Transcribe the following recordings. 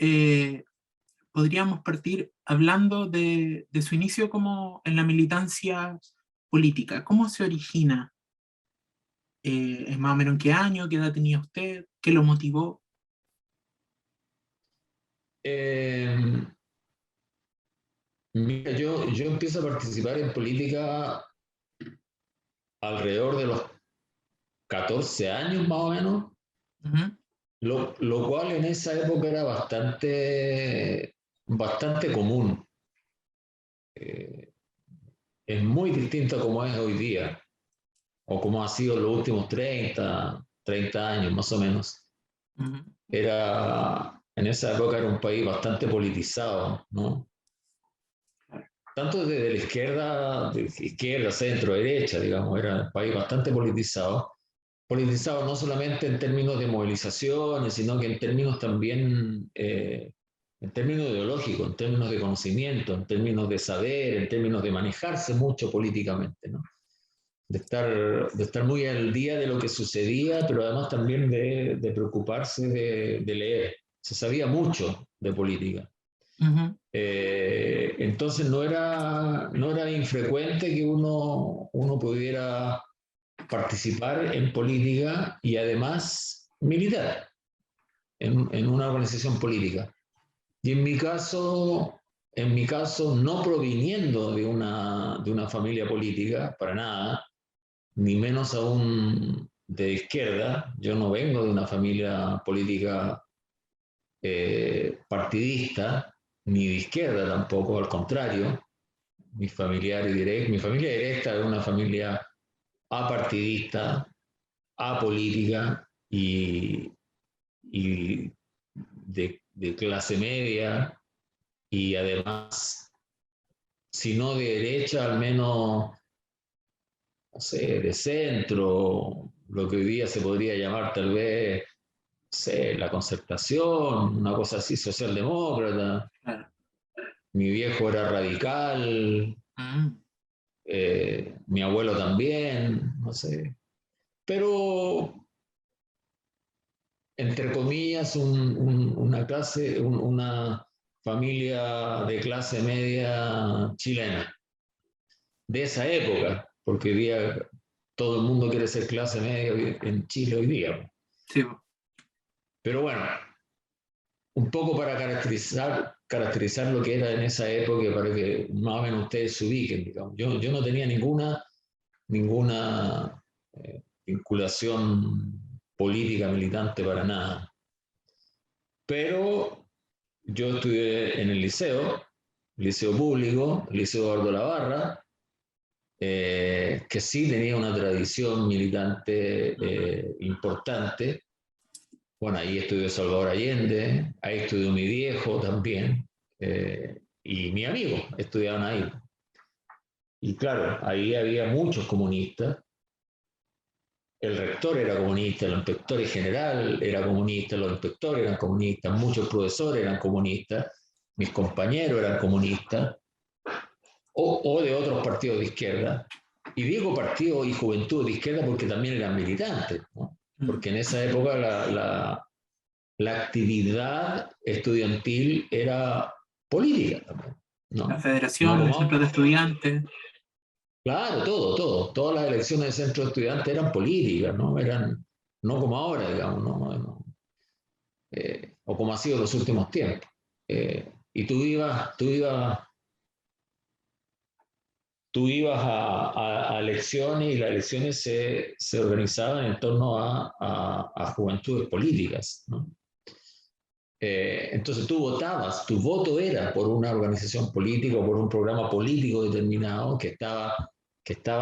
eh, podríamos partir hablando de su inicio como en la militancia política. ¿Cómo se origina? ¿Es más o menos en qué año? ¿Qué edad tenía usted? ¿Qué lo motivó? Eh, Mira, yo empiezo a participar en política alrededor de los 14 años más o menos, Ujú. lo cual en esa época era bastante común. Eh, es muy distinto a como es hoy día, o como ha sido en los últimos 30 años más o menos. Ujú. En esa época era un país bastante politizado, ¿no? Tanto desde la izquierda, centro, derecha, digamos, era un país bastante politizado no solamente en términos de movilizaciones, sino que en términos también, en términos ideológicos, en términos de conocimiento, en términos de saber, en términos de manejarse mucho políticamente, ¿no? De estar muy al día de lo que sucedía, pero además también de preocuparse de leer. Se sabía mucho de política. Ujú. Entonces no era infrecuente que uno pudiera participar en política y además militar en una organización política. Y en mi caso, no proviniendo de una familia política, para nada, ni menos aún de izquierda, yo no vengo de una familia política partidista, ni de izquierda tampoco, al contrario, mi familia directa es una familia apartidista, apolítica y de clase media y además, si no de derecha, al menos, no sé, de centro, lo que hoy día se podría llamar tal vez, no sé, la concertación, una cosa así, socialdemócrata. Claro. Mi viejo era radical, Mm. mi abuelo también, no sé. Pero entre comillas, una familia de clase media chilena, de esa época, porque hoy día todo el mundo quiere ser clase media en Chile hoy día. Sí. Pero bueno, un poco para caracterizar lo que era en esa época, para que más o menos ustedes se ubiquen, digamos. Yo no tenía ninguna vinculación política militante para nada. Pero yo estudié en el liceo público, Liceo Eduardo Labarra, que sí tenía una tradición militante importante. Bueno, ahí estudió Salvador Allende, ahí estudió mi viejo también, y mi amigo estudiaban ahí. Y claro, ahí había muchos comunistas. El rector era comunista, el inspector general era comunista, los inspectores eran comunistas, muchos profesores eran comunistas, mis compañeros eran comunistas, o de otros partidos de izquierda. Y digo partidos y juventud de izquierda porque también eran militantes, ¿no? Mm. Porque en esa época la actividad estudiantil era política también, La ¿no? No federación, el como centro de ahora. estudiantes. Claro, todo. Todas las elecciones de centro de estudiantes eran políticas, ¿no? No como ahora, digamos, ¿no? O como ha sido en los últimos tiempos. Y tú ibas a elecciones y las elecciones se organizaban en torno a juventudes políticas, ¿no? Entonces tú votabas, tu voto era por una organización política o por un programa político determinado que estaba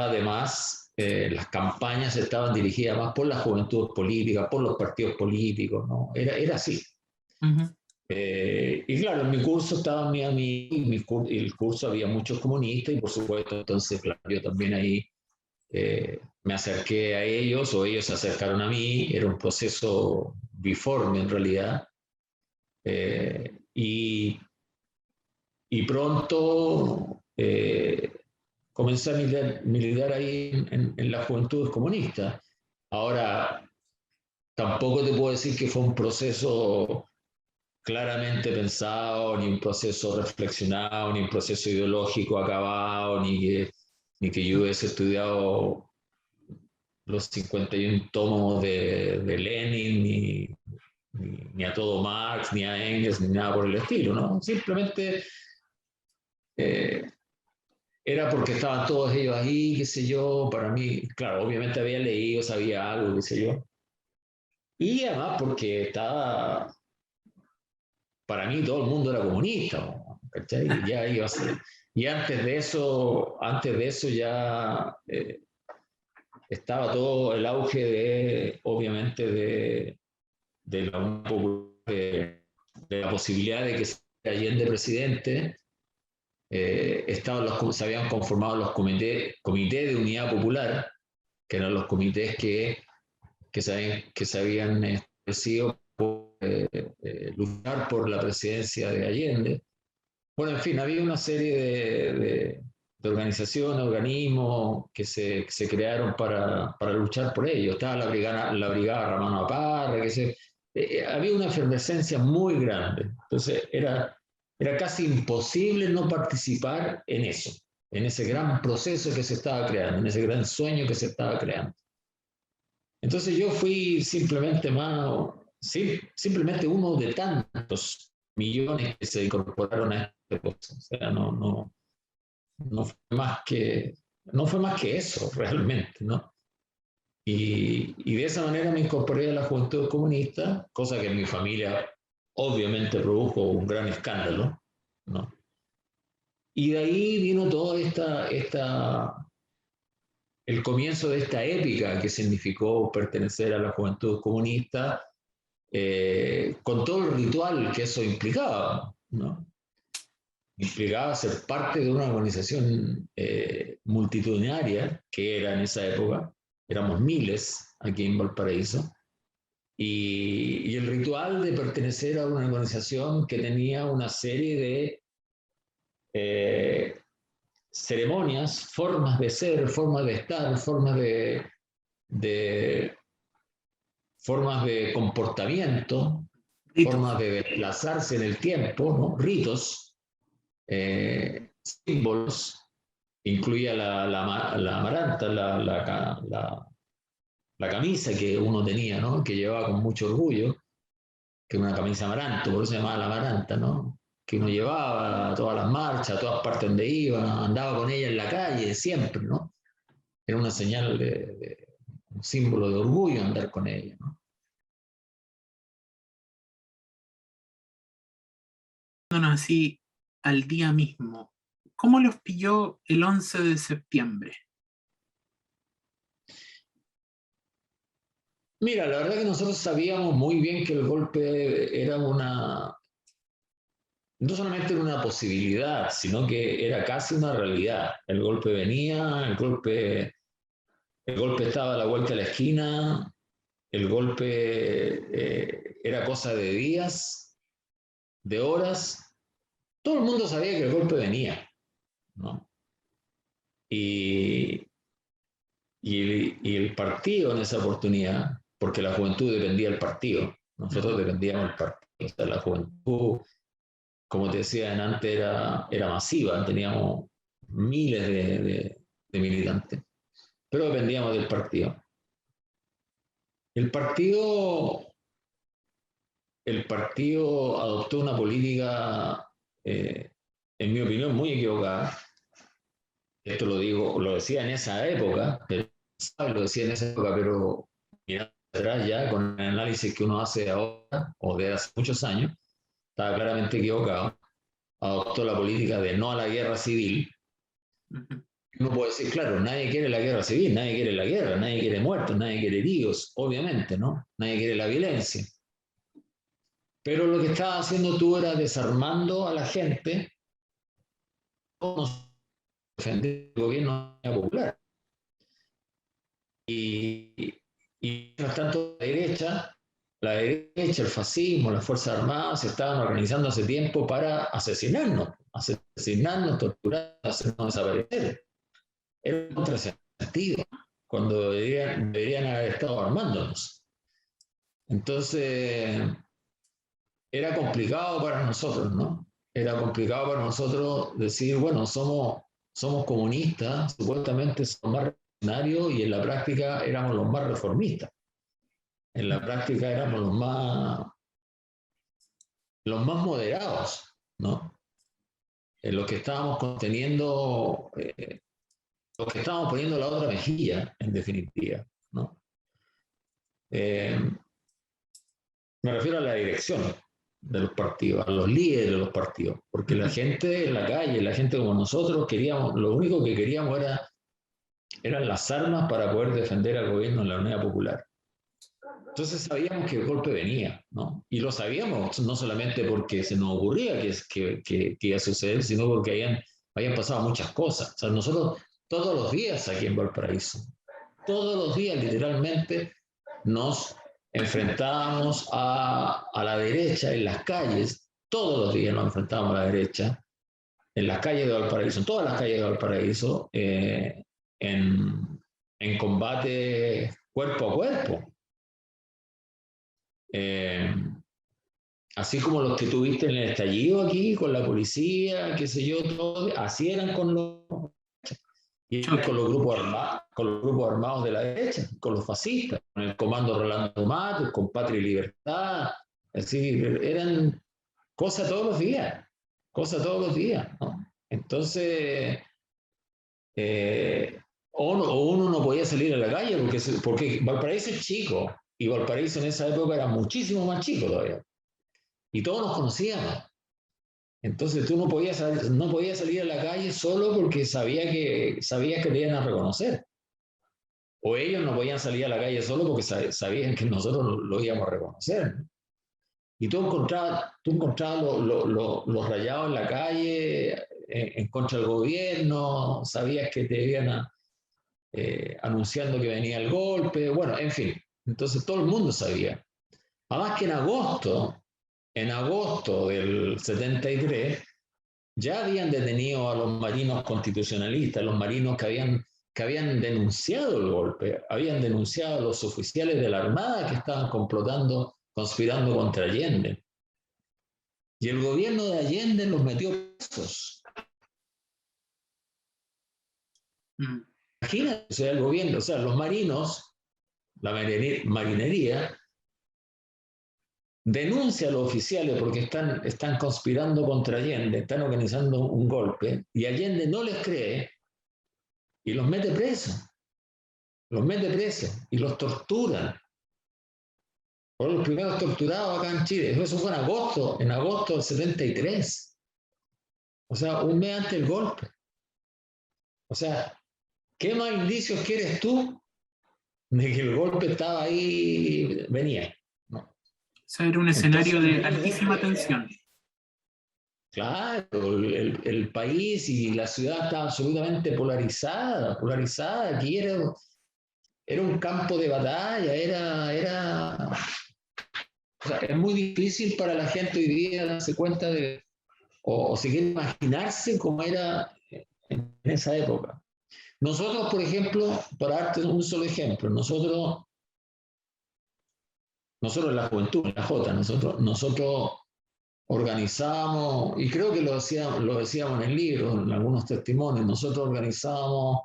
además, las campañas estaban dirigidas más por las juventudes políticas, por los partidos políticos, ¿no? Era así. Ujú. Y claro, en mi curso estaban mis amigos, el curso había muchos comunistas y por supuesto, entonces, claro, yo también ahí me acerqué a ellos o ellos se acercaron a mí, era un proceso biforme en realidad. Y pronto comencé a militar ahí en las juventudes comunistas. Ahora, tampoco te puedo decir que fue un proceso claramente pensado, ni un proceso reflexionado, ni un proceso ideológico acabado, ni que yo hubiese estudiado los 51 tomos de Lenin, ni a todo Marx, ni a Engels, ni nada por el estilo, ¿no? Simplemente eh, era porque estaban todos ellos ahí, qué sé yo, para mí, claro, obviamente había leído, sabía algo, qué sé yo, y además porque estaba, para mí todo el mundo era comunista, ¿cachai? Ya iba a ser, y antes de eso ya estaba todo el auge de, obviamente, de la, de la posibilidad de que Allende presidente, se habían conformado los comités de unidad popular, que eran los comités que se habían establecido por luchar por la presidencia de Allende. Bueno, en fin, había una serie de organizaciones, organismos que se crearon para luchar por ello. Estaba la brigada Ramón Aparra, había una efervescencia muy grande. Entonces era casi imposible no participar en eso, en ese gran proceso que se estaba creando, en ese gran sueño que se estaba creando. Entonces yo fui simplemente uno de tantos millones que se incorporaron a esta cosa. O sea, no fue no fue más que eso realmente, ¿no? Y de esa manera me incorporé a la Juventud Comunista, cosa que en mi familia obviamente produjo un gran escándalo, ¿no? Y de ahí vino toda el comienzo de esta épica que significó pertenecer a la Juventud Comunista, con todo el ritual que eso implicaba, ¿no? Implicaba ser parte de una organización multitudinaria que era en esa época, éramos miles aquí en Valparaíso, y el ritual de pertenecer a una organización que tenía una serie de ceremonias, formas de ser, formas de estar, de, formas de comportamiento, Ritos. formas de desplazarse en el tiempo, ¿no? Ritos, símbolos, incluía la amaranta, la camisa que uno tenía, ¿no? Que llevaba con mucho orgullo, que era una camisa amaranta, por eso se llamaba la amaranta, ¿no? Que uno llevaba a todas las marchas, a todas partes donde iba, andaba con ella en la calle siempre, ¿no? Era una señal un símbolo de orgullo andar con ella, ¿no? Así al día mismo. ¿Cómo los pilló el 11 de septiembre? Mira, la verdad que nosotros sabíamos muy bien que el golpe era no solamente era una posibilidad, sino que era casi una realidad. El golpe venía, el golpe estaba a la vuelta de la esquina, el golpe era cosa de días, de horas. Todo el mundo sabía que el golpe venía, ¿no? Y, y el partido en esa oportunidad, porque la juventud dependía del partido, nosotros dependíamos del partido. O sea, la juventud, como te decía antes, era masiva, teníamos miles de militantes, pero dependíamos del partido. El partido, el partido adoptó una política, en mi opinión, muy equivocada. Esto lo digo, lo decía en esa época, lo decía en esa época, pero mirando atrás ya, con el análisis que uno hace ahora, o de hace muchos años, estaba claramente equivocado. Adoptó la política de no a la guerra civil. Uno puede decir, claro, nadie quiere la guerra civil, nadie quiere la guerra, nadie quiere muertos, nadie quiere heridos, obviamente, ¿no? Nadie quiere la violencia. Pero lo que estabas haciendo tú era desarmando a la gente, defender el gobierno popular. Y mientras tanto, la derecha, el fascismo, las Fuerzas Armadas se estaban organizando hace tiempo para asesinarnos, torturar, hacernos desaparecer. Era un contrasentido, cuando deberían haber estado armándonos. Entonces, era complicado para nosotros, ¿no? Era complicado para nosotros decir, bueno, somos comunistas, supuestamente somos más revolucionarios y en la práctica éramos los más reformistas. En la práctica éramos los más moderados, ¿no? En lo que estábamos conteniendo, lo que estábamos poniendo la otra mejilla, en definitiva, ¿no? Me refiero a la dirección de los partidos, a los líderes de los partidos, porque la gente en la calle, la gente como nosotros, queríamos, lo único que queríamos eran las armas para poder defender al gobierno en la Unidad Popular. Entonces sabíamos que el golpe venía, ¿no? Y lo sabíamos no solamente porque se nos ocurría que iba a suceder, sino porque habían pasado muchas cosas. O sea, nosotros todos los días aquí en Valparaíso, todos los días literalmente nos enfrentábamos a la derecha en las calles, todos los días nos enfrentábamos a la derecha en las calles de Valparaíso, en todas las calles de Valparaíso, en combate cuerpo a cuerpo. Así como los que tuviste en el estallido aquí, con la policía, qué sé yo, todo, así eran con los grupos armados de la derecha, con los fascistas, con el comando Rolando Matos, con Patria y Libertad, así, eran cosas todos los días, ¿no? Entonces, o uno no podía salir a la calle porque Valparaíso es chico, y Valparaíso en esa época era muchísimo más chico todavía, y todos nos conocíamos. Entonces tú no podías salir a la calle solo porque sabías que te iban a reconocer. O ellos no podían salir a la calle solo porque sabían que nosotros lo íbamos a reconocer. Y tú encontrabas los rayados en la calle en contra del gobierno, sabías que te iban anunciando que venía el golpe, bueno, en fin. Entonces todo el mundo sabía. Además que en agosto del 73, ya habían detenido a los marinos constitucionalistas, los marinos que habían denunciado el golpe, habían denunciado a los oficiales de la Armada que estaban conspirando contra Allende. Y el gobierno de Allende los metió presos. Imagínate, o sea, el gobierno, o sea, los marinos, la marinería, denuncia a los oficiales porque están conspirando contra Allende, están organizando un golpe, y Allende no les cree y los mete presos y los torturan. Fueron los primeros torturados acá en Chile. Eso fue en agosto del 73. O sea, un mes antes del golpe. O sea, ¿qué más indicios quieres tú de que el golpe estaba ahí, venía? ¿No? O sea, era un escenario de altísima tensión. Claro, el país y la ciudad estaban absolutamente polarizada. Aquí era un campo de batalla, o sea, es muy difícil para la gente hoy día darse cuenta o siquiera imaginarse cómo era en esa época. Nosotros, por ejemplo, para darte un solo ejemplo, nosotros en la juventud, en la J, nosotros organizábamos, y creo que lo decíamos en el libro, en algunos testimonios, nosotros organizábamos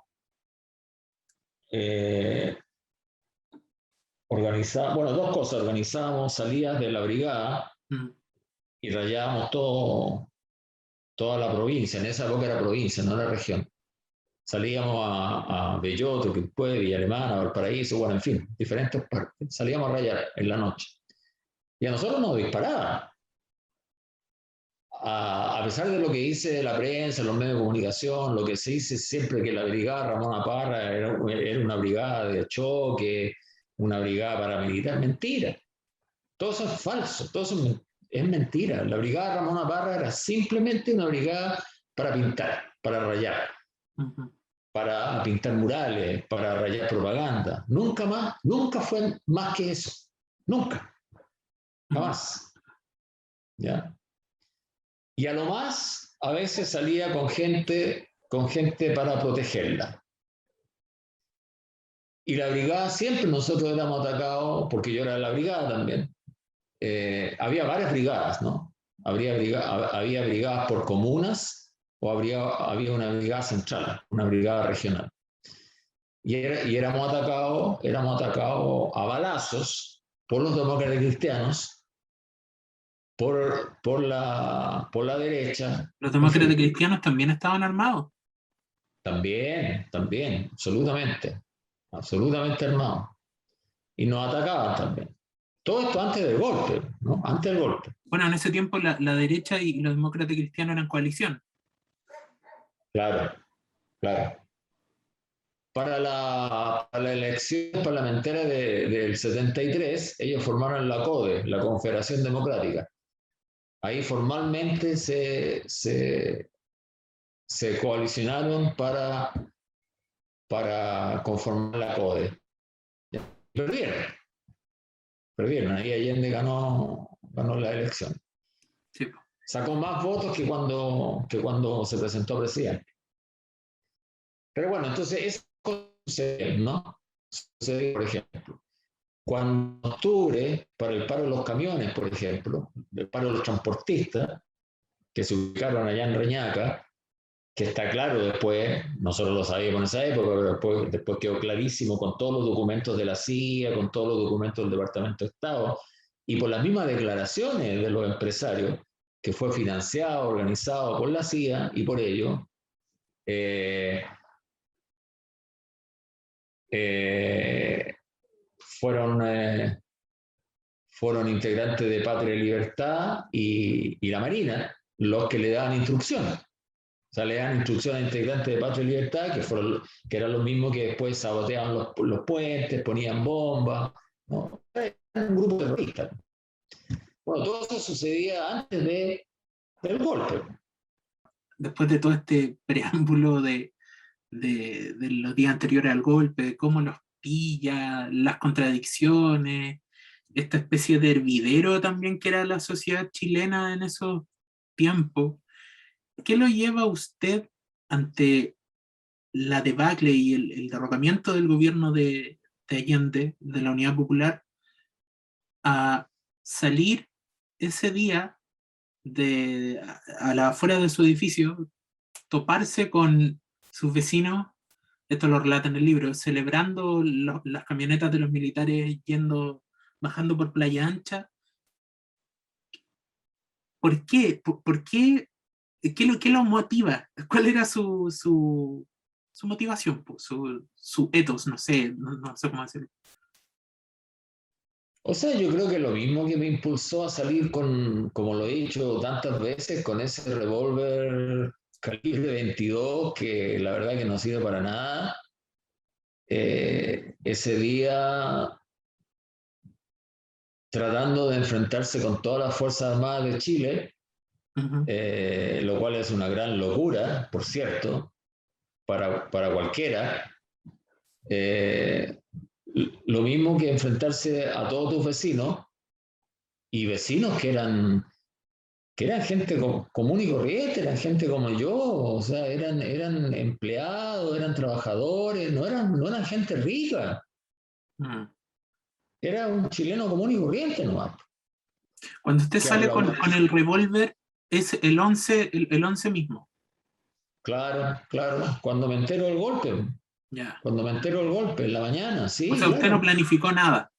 bueno, dos cosas, organizábamos salidas de la brigada y rayábamos toda la provincia, en esa época era provincia, no era región. Salíamos a Belloto, Quilpué, Villa Alemana, Valparaíso, bueno, en fin, diferentes partes. Salíamos a rayar en la noche. Y a nosotros nos disparaban. A pesar de lo que dice la prensa, los medios de comunicación, lo que se dice siempre que la brigada Ramón Parra era una brigada de choque, una brigada paramilitar, mentira. Todo eso es falso, todo eso es mentira. La brigada Ramón Parra era simplemente una brigada para pintar, para rayar, para pintar murales, para rayar propaganda. Nunca fue más que eso. Nunca. Jamás. ¿Ya? Y a lo más, a veces salía con gente para protegerla. Y la brigada siempre nosotros éramos atacados, porque yo era de la brigada también, había varias brigadas, ¿no? Había brigadas por comunas o había una brigada central, una brigada regional. Y éramos atacados a balazos por los demócratas cristianos, por la derecha. Los demócratas cristianos también estaban armados. También, absolutamente armados. Y nos atacaban también. Todo esto antes del golpe, ¿no? Antes del golpe. Bueno, en ese tiempo la derecha y los demócratas cristianos eran coalición. Claro. Para la elección parlamentaria del 73, ellos formaron la CODE, la Confederación Democrática. Ahí formalmente se coalicionaron para conformar la CODE. Perdieron. Ahí Allende ganó la elección. Sí. Sacó más votos que cuando se presentó presidente. Pero bueno, entonces eso sucede, ¿no? Sucede, por ejemplo, cuando en octubre, para el paro de los camiones, por ejemplo, el paro de los transportistas, que se ubicaron allá en Reñaca, que está claro después, nosotros lo sabíamos en esa época, pero después quedó clarísimo con todos los documentos de la CIA, con todos los documentos del Departamento de Estado, y por las mismas declaraciones de los empresarios, que fue financiado, organizado por la CIA, y por ello fueron integrantes de Patria y Libertad y la Marina los que le daban instrucciones. O sea, le dan instrucciones a integrantes de Patria y Libertad, que eran los mismos que después saboteaban los puentes, ponían bombas, ¿no? Era un grupo terrorista. Bueno, todo eso sucedía antes del golpe. Después de todo este preámbulo de los días anteriores al golpe, de cómo los pilla, las contradicciones, esta especie de hervidero también que era la sociedad chilena en esos tiempos, ¿qué lo lleva a usted ante la debacle y el derrocamiento del gobierno de Allende, de la Unidad Popular, a salir ese día a la afuera de su edificio, toparse con sus vecinos, esto lo relata en el libro, celebrando las camionetas de los militares bajando por Playa Ancha? ¿Por qué? ¿Por qué? ¿Qué lo motiva? ¿Cuál era su motivación? Su ethos, no sé cómo decirlo. O sea, yo creo que lo mismo que me impulsó a salir como lo he dicho tantas veces, con ese revólver calibre 22 que la verdad que no sirve para nada. Ese día tratando de enfrentarse con todas las Fuerzas Armadas de Chile, lo cual es una gran locura, por cierto, para cualquiera. Lo mismo que enfrentarse a todos tus vecinos y vecinos que eran gente común y corriente, eran gente como yo, o sea, eran empleados, eran trabajadores, no eran gente rica. Era un chileno común y corriente nomás. Cuando usted sale con el revólver, es el 11 mismo. Claro. Cuando me entero del golpe. Ya. Cuando me entero del golpe, en la mañana, sí. O sea, usted no planificó nada.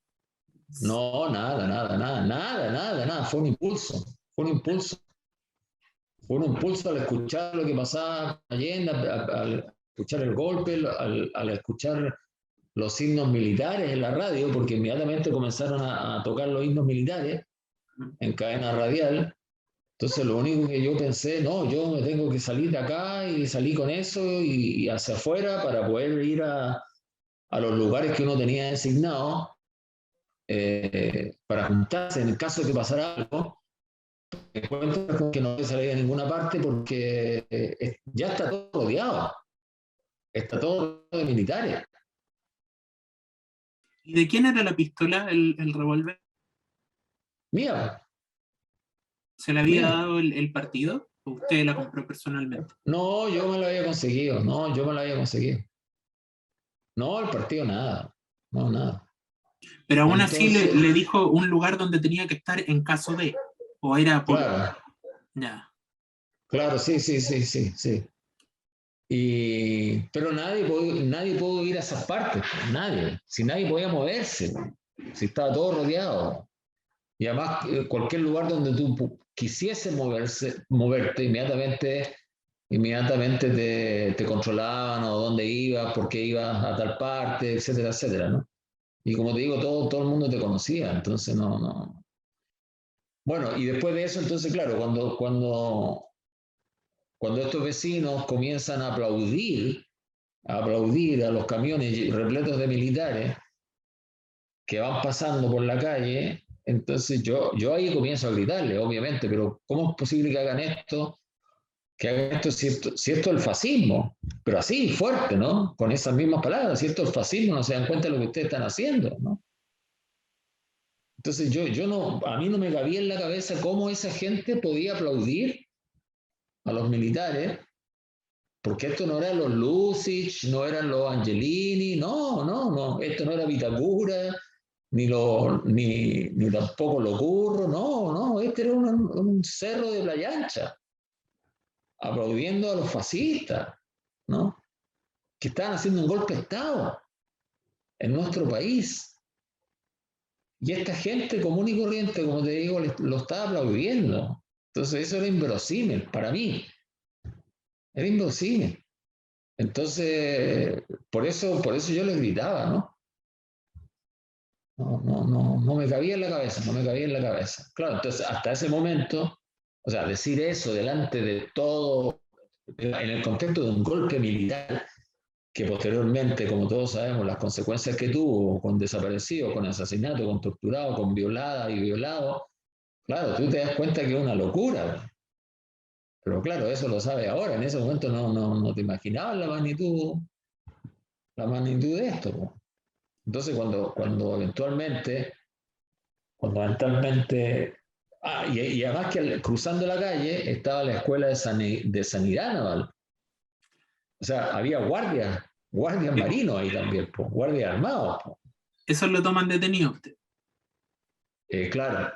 No, nada. Fue un impulso. Fue un impulso al escuchar lo que pasaba en Allende, al escuchar el golpe, al escuchar los himnos militares en la radio, porque inmediatamente comenzaron a tocar los himnos militares en cadena radial. Entonces lo único que yo pensé, no, yo me tengo que salir de acá, y salí con eso y hacia afuera para poder ir a los lugares que uno tenía designados para juntarse en el caso de que pasara algo. Me encuentro con que no voy a salir a ninguna parte porque ya está todo rodeado. Está todo rodeado de militares. ¿Y de quién era la pistola, el revólver? Mía. ¿Se la había dado el partido o usted la compró personalmente? No, yo me la había conseguido. No, el partido nada. No, nada. Pero aún así Entonces, le dijo un lugar donde tenía que estar en caso de, o era por, claro, ya. claro, sí, sí, sí, sí, sí. Pero nadie pudo ir a esas partes, pues, nadie. Si nadie podía moverse, si estaba todo rodeado. Y además, cualquier lugar donde tú quisieses moverte, inmediatamente te controlaban o dónde ibas, por qué ibas a tal parte, etcétera, etcétera, ¿no? Y como te digo, todo el mundo te conocía, entonces no, no. Bueno, y después de eso, entonces, claro, cuando estos vecinos comienzan a aplaudir a los camiones repletos de militares que van pasando por la calle, entonces yo ahí comienzo a gritarle, obviamente, pero ¿cómo es posible que hagan esto? Que hagan esto si esto es el fascismo, pero así, fuerte, ¿no? Con esas mismas palabras, si esto es el fascismo, no se dan cuenta de lo que ustedes están haciendo, ¿no? Entonces yo no, a mí no me cabía en la cabeza cómo esa gente podía aplaudir a los militares, porque esto no eran los Lucic, no eran los Angelini, no, no, no, esto no era Vitacura, ni tampoco lo Curro, no, no, este era un cerro de Playa Ancha, aplaudiendo a los fascistas, ¿no? Que estaban haciendo un golpe de Estado en nuestro país. Y esta gente común y corriente, como te digo, lo estaba aplaudiendo. Entonces eso era inverosímil para mí, era inverosímil. Entonces, por eso yo les gritaba, ¿no? No, no, no, no me cabía en la cabeza, no me cabía en la cabeza. Claro, entonces hasta ese momento, o sea, decir eso delante de todo, en el contexto de un golpe militar, que posteriormente, como todos sabemos, las consecuencias que tuvo con desaparecidos, con asesinato, con torturado, con violada y violado, claro, tú te das cuenta que es una locura. Pero claro, eso lo sabes ahora, en ese momento no te imaginabas la magnitud de esto, ¿no? Entonces, cuando eventualmente, y además que cruzando la calle estaba la escuela de sanidad naval. O sea, había guardias Sí, po. marinos ahí también, po, guardias armados, po. Eso lo toman detenido usted Claro,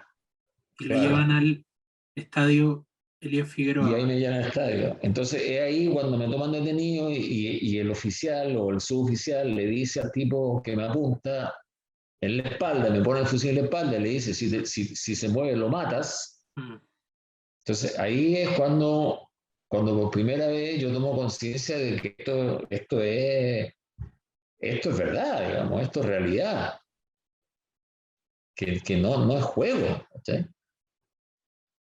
y lo llevan claro. al estadio Elías Y ahí Figueroa. me llenan el estadio. Entonces es ahí cuando me toman detenido y el oficial o el suboficial le dice al tipo que me apunta en la espalda, me pone el fusil en la espalda y le dice, si se mueve lo matas. Mm, Entonces ahí es cuando por primera vez yo tomo conciencia de que esto es verdad, digamos, esto es realidad, que no es juego, ¿sí?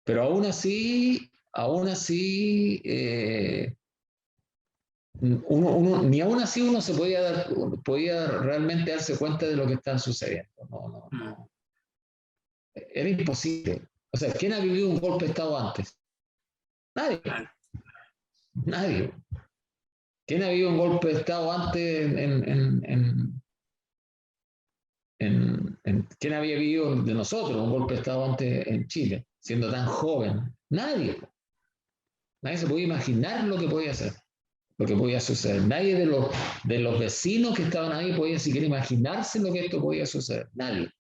Pero aún así, ni aún así uno podía realmente darse cuenta de lo que está sucediendo. No, no, mm, no. Era imposible. O sea, ¿quién ha vivido un golpe de Estado antes? Nadie, claro. nadie. ¿Quién ha vivido un golpe de Estado antes quién había vivido de nosotros un golpe de Estado antes en Chile, siendo tan joven? Nadie. Nadie se podía imaginar lo que podía hacer, lo que podía suceder. Nadie de los vecinos que estaban ahí podía siquiera imaginarse lo que esto podía suceder. Nadie.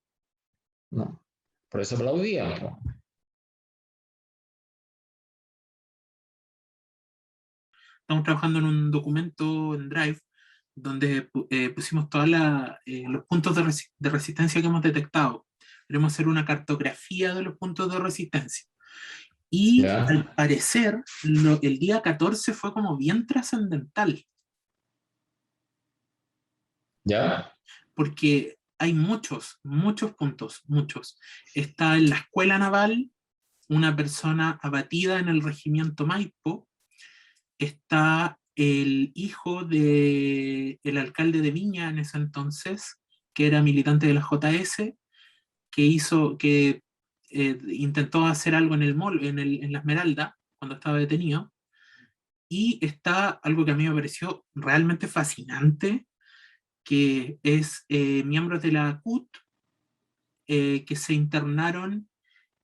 No. Por eso aplaudían, po. Estamos trabajando en un documento en Drive donde pusimos todos los puntos de resistencia que hemos detectado. Queremos hacer una cartografía de los puntos de resistencia. Y ¿Ya? al parecer, el día 14 fue como bien trascendental, ¿Ya? porque hay muchos, muchos puntos, muchos. Está en la escuela naval una persona abatida en el regimiento Maipo, está el hijo del alcalde de Viña en ese entonces, que era militante de la JS, que intentó hacer algo en el mall, en la Esmeralda, cuando estaba detenido. Y está algo que a mí me pareció realmente fascinante, que es miembros de la CUT que se internaron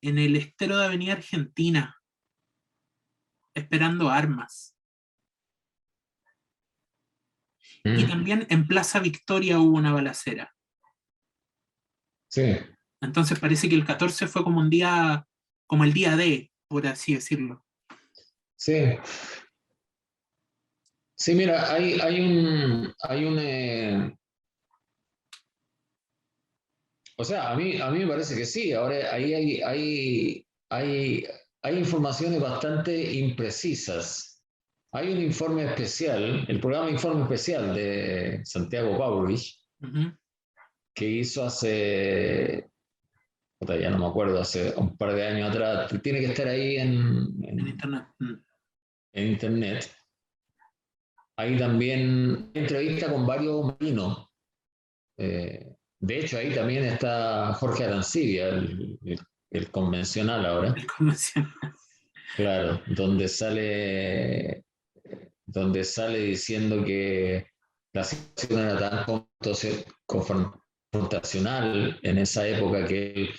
en el estero de Avenida Argentina, esperando armas. Y Mm. también en Plaza Victoria hubo una balacera. Sí, Entonces parece que el 14 fue como un día, como el día D, por así decirlo. sí. Sí, mira, o sea, a mí me parece que sí. Ahora ahí hay informaciones bastante imprecisas. Hay un informe especial, el programa Informe Especial de Santiago Pavlovich, Ujú. que hizo hace, puta, ya no me acuerdo, hace un par de años atrás. Tiene que estar ahí En internet. en internet. Ahí también hay entrevista con varios marinos. De hecho, ahí también está Jorge Arancibia, el convencional ahora, El convencional. claro, donde sale diciendo que la situación era tan confrontacional en esa época que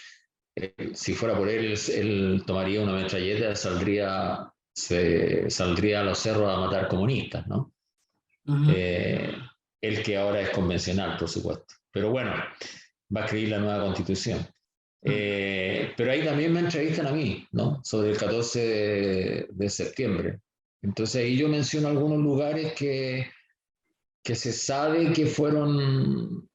si fuera por él tomaría una metralleta y saldría a los cerros a matar comunistas, ¿no? Ujú. Eh, el que ahora es convencional, por supuesto. Pero bueno, va a escribir la nueva constitución. Pero ahí también me entrevistan a mí, ¿no? Sobre el 14 de septiembre. Entonces ahí yo menciono algunos lugares que se sabe que fueron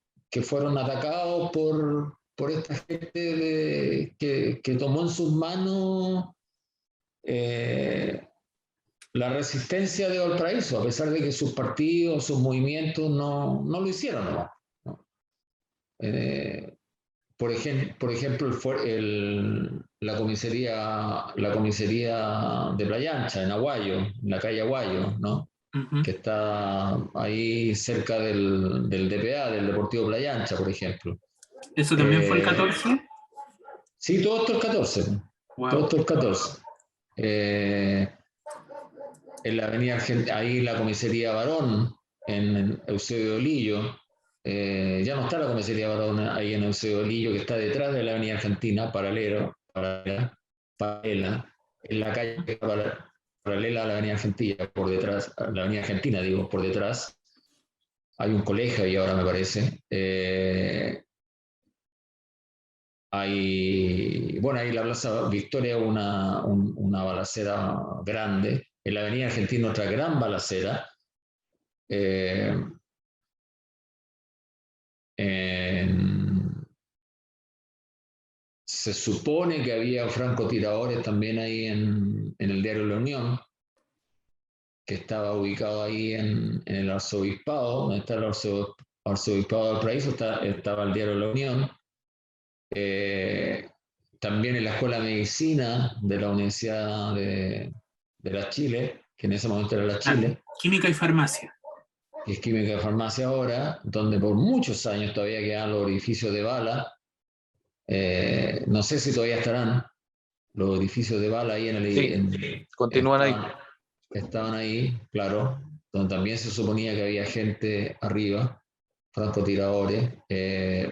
atacados por esta gente que tomó en sus manos eh, la resistencia de Valparaíso, a pesar de que sus partidos, sus movimientos no lo hicieron, ¿no? Eh, por ejemplo, la comisaría de Playa Ancha, en Aguayo, en la calle Aguayo, ¿no? Ujú. Que está ahí cerca del DPA, del Deportivo Playa Ancha, por ejemplo. ¿Eso también fue el Eh, 14? sí, todo esto el 14, todo Wow. esto el 14. Eh, en la avenida ahí la comisaría Barón, en Eusebio Lillo. Ya no está la comisaría Barón ahí en Eusebio Lillo, que está detrás de la avenida Argentina, paralela, en la calle paralela a la avenida Argentina, por detrás, a la avenida Argentina, digo, por detrás, hay un colegio ahí ahora, me parece. Bueno, ahí en la Plaza Victoria una balacera grande. En la Avenida Argentina otra gran balacera. Eh, en- Se supone que había francotiradores también ahí en el diario La Unión, que estaba ubicado ahí en el arzobispado, donde está el arzobispado del Paraíso, estaba el diario La Unión. Eh, También en la Escuela de Medicina de la Universidad de la Chile, que en ese momento era la Claro. Chile, Química y farmacia. que es Química de Farmacia ahora, donde por muchos años todavía quedan los orificios de bala. No sé si todavía estarán los edificios de bala ahí Sí, continúan ahí. estaban ahí, claro, donde también se suponía que había gente arriba, francotiradores.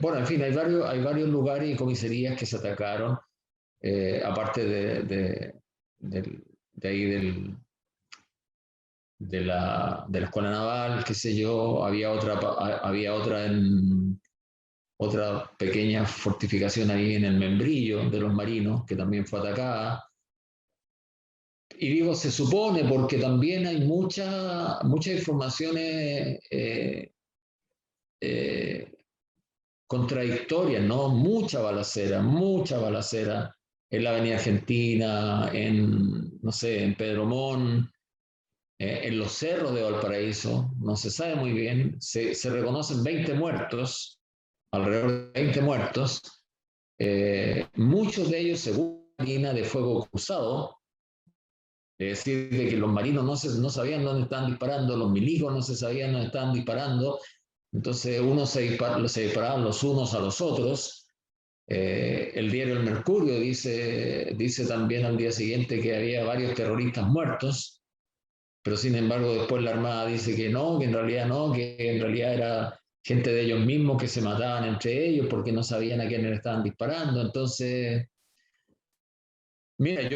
Bueno, en fin, hay varios lugares y comisarías que se atacaron, aparte de ahí de la escuela naval, qué sé yo, había otra pequeña fortificación ahí en el Membrillo de los marinos, que también fue atacada. Y digo, se supone porque también hay muchas informaciones eh, contradictorias, ¿no? Mucha balacera en la Avenida Argentina, no sé, en Pedro Montt, en los cerros de Valparaíso, no se sabe muy bien, se reconocen 20 muertos, alrededor de 20 muertos, muchos de ellos según la línea de fuego cruzado, es decir, de que los marinos no sabían dónde estaban disparando, los milicos no se sabían dónde estaban disparando, entonces se disparaban los unos a los otros. El diario El Mercurio dice también al día siguiente que había varios terroristas muertos, pero sin embargo después la Armada dice que no, que en realidad no, que en realidad era gente de ellos mismos que se mataban entre ellos porque no sabían a quién le estaban disparando. Entonces, mira,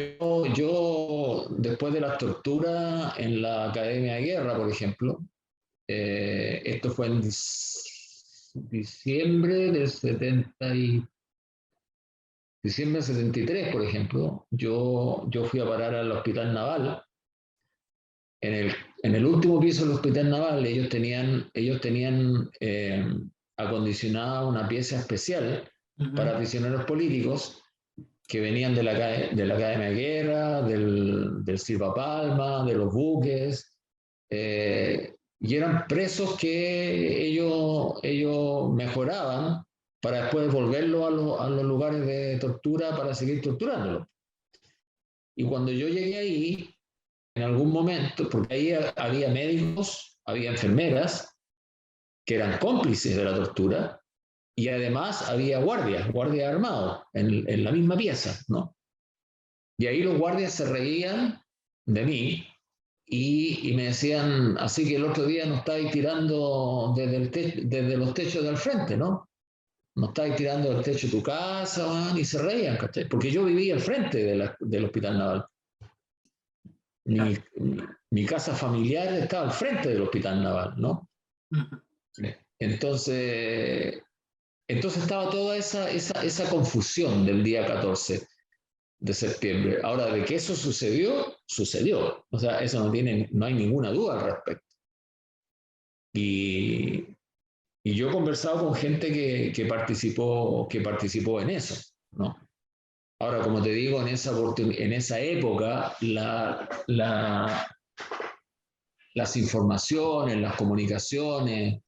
yo después de las torturas en la Academia de Guerra, por ejemplo, esto fue en diciembre del 73, diciembre del 73, por ejemplo, yo fui a parar al Hospital Naval. En el último piso del Hospital Naval ellos tenían acondicionada una pieza especial para prisioneros políticos que venían de la Academia de Guerra, del Silva Palma, de los buques, y eran presos que ellos mejoraban para después devolverlos a los lugares de tortura para seguir torturándolos. Y cuando yo llegué ahí, en algún momento, porque ahí había médicos, había enfermeras que eran cómplices de la tortura, y además había guardias armados en la misma pieza, ¿no? Y ahí los guardias se reían de mí y me decían, así que el otro día nos estáis tirando desde los techos del frente, ¿no? Nos estáis tirando del techo de tu casa, man, y se reían, ¿cachai? Porque yo vivía al frente del Hospital Naval. Mi casa familiar estaba al frente del Hospital Naval, ¿no? Entonces estaba toda esa confusión del día 14 de septiembre. Ahora, de que eso sucedió. O sea, eso no hay ninguna duda al respecto. Y yo he conversado con gente que participó en eso, ¿no? Ahora, como te digo, en esa época las informaciones, las comunicaciones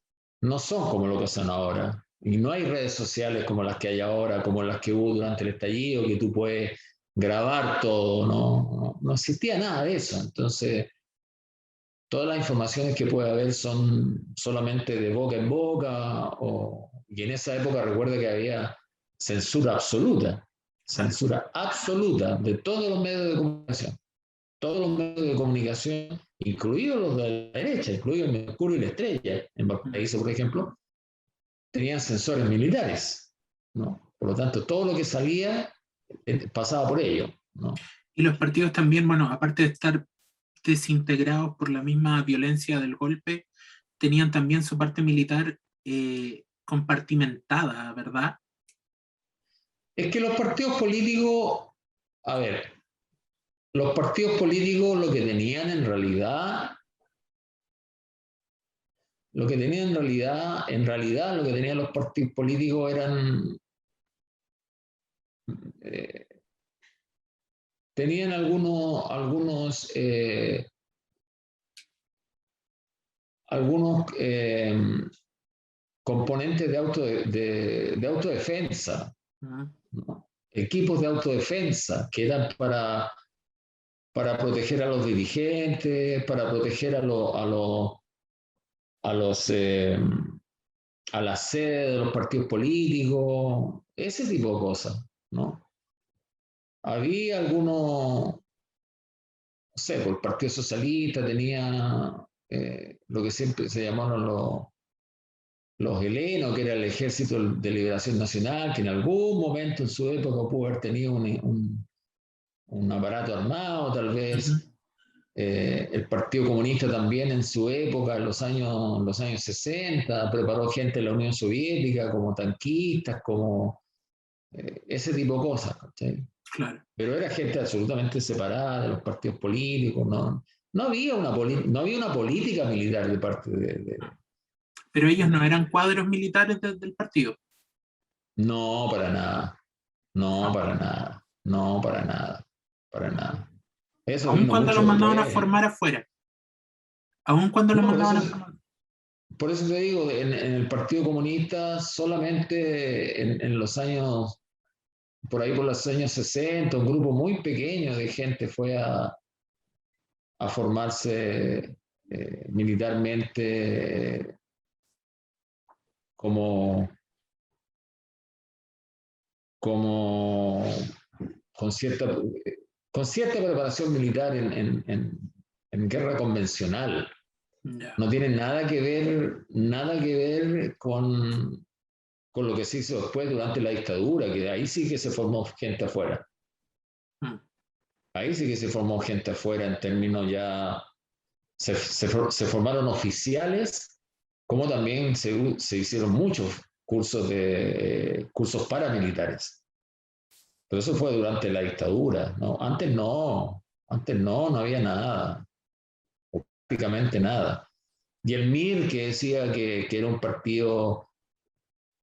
no son como lo que son ahora. Y no hay redes sociales como las que hay ahora, como las que hubo durante el estallido, que tú puedes grabar todo, no existía nada de eso. Entonces, todas las informaciones que puede haber son solamente de boca en boca, y en esa época recuerda que había censura absoluta de todos los medios de comunicación. Todos los medios de comunicación, incluidos los de la derecha, incluidos el Mercurio y la Estrella, en Valparaíso, por ejemplo, tenían sensores militares, ¿no? Por lo tanto, todo lo que salía pasaba por ello, ¿no? Y los partidos también, bueno, aparte de estar desintegrados por la misma violencia del golpe, tenían también su parte militar compartimentada, ¿verdad? Es que los partidos políticos, a ver, los partidos políticos lo que tenían en realidad lo que tenían lo que tenían los partidos políticos eran, tenían algunos componentes de autodefensa, ¿no? Equipos de autodefensa que eran para proteger a los dirigentes, para proteger a la sede de los partidos políticos, ese tipo de cosas, ¿no? Había algunos, no sé, por el Partido Socialista tenía lo que siempre se llamaron los helenos, que era el Ejército de Liberación Nacional, que en algún momento en su época pudo haber tenido un aparato armado, tal vez. El Partido Comunista también en su época, en los años 60, preparó gente de la Unión Soviética como tanquistas, como ese tipo de cosas, ¿sí? Claro. Pero era gente absolutamente separada de los partidos políticos, no había una política militar de parte de... Pero ellos no eran cuadros militares del partido. No, para nada. No, para nada. No, para nada. Para nada. Eso Aun vino cuando mucho los mandaban a después. formar afuera. Aun cuando los mandaban a formar. Por eso te digo, en el Partido Comunista solamente en los años, por ahí por los años 60, un grupo muy pequeño de gente fue a formarse militarmente como con cierta preparación militar en guerra convencional. Yeah. No tiene nada que ver con lo que se hizo después durante la dictadura, que ahí sí que se formó gente afuera. Ahí sí que se formó gente afuera en términos ya, se formaron oficiales, como también se hicieron muchos cursos paramilitares. Pero eso fue durante la dictadura, ¿no? Antes no había nada, o prácticamente nada. Y el MIR, que decía que era un partido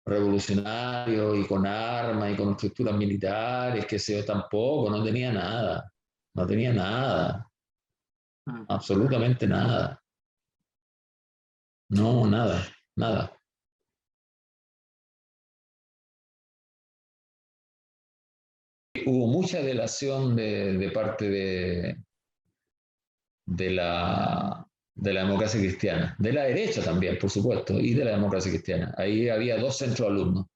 revolucionario y con armas y con estructuras militares, que se tampoco, no tenía nada, absolutamente nada. No, nada. Hubo mucha delación de parte de la democracia cristiana, de la derecha también, por supuesto, y de la democracia cristiana. Ahí había dos centros alumnos.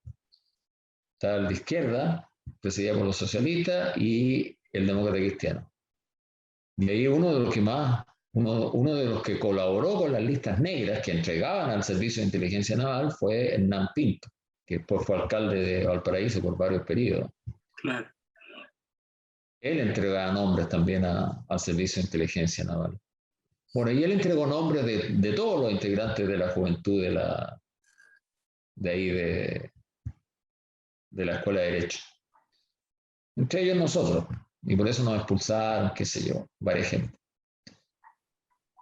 Estaba el de izquierda, presidida por los socialistas, y el demócrata cristiano. Y ahí uno de los que colaboró con las listas negras que entregaban al Servicio de Inteligencia Naval fue Hernán Pinto, que después fue alcalde de Valparaíso por varios periodos. Claro. Él entregaba nombres también al Servicio de Inteligencia Naval. Bueno, y él entregó nombres de todos los integrantes de la juventud de ahí de la Escuela de Derecho. Entre ellos nosotros. Y por eso nos expulsaron, qué sé yo, varias gente.